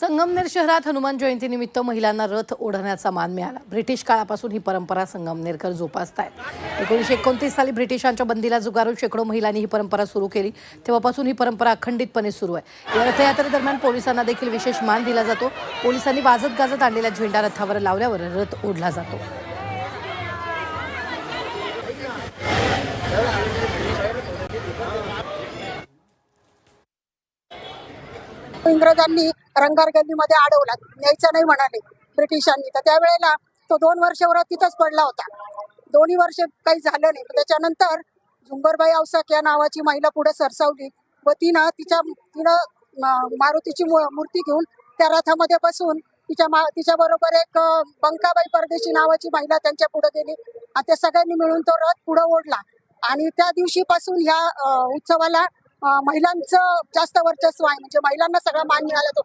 संगमनेर शहरात हनुमान जयंतीनिमित्त महिलांना रथ ओढण्याचा मान मिळाला। ब्रिटिश काळापासून ही परंपरा संगमनेरकर जोपासतायत। 1929 साली ब्रिटिशांच्या बंदीला झुगारून शेकडो महिलांनी ही परंपरा सुरू केली। तेव्हापासून ही परंपरा अखंडितपणे सुरू आहे। या रथयात्रेदरम्यान पोलिसांना देखील विशेष मान दिला जातो। पोलिसांनी वाजत गाजत आणलेला झेंडा रथावर लावल्यावर रथ ओढला जातो। इंग्रजांनी रंगारगल्लीमध्ये अडवला, न्यायचं नाही म्हणाले ब्रिटिशांनी। तर त्यावेळेला तो 2 वर्षावर तिथंच पडला होता। दोन्ही वर्ष काही झालं नाही। त्याच्यानंतर झुंबरबाई औसाक या नावाची महिला पुढे सरसावली व तिनं मारुतीची मूर्ती घेऊन त्या रथामध्ये बसून तिच्या बरोबर एक बंकाबाई परदेशी नावाची महिला त्यांच्या पुढे गेली आणि त्या सगळ्यांनी मिळून तो रथ पुढे ओढला। आणि त्या दिवशीपासून ह्या उत्सवाला महिलांचं जास्त वर्चस्व आहे, म्हणजे महिलांना सगळा मान मिळाला तो।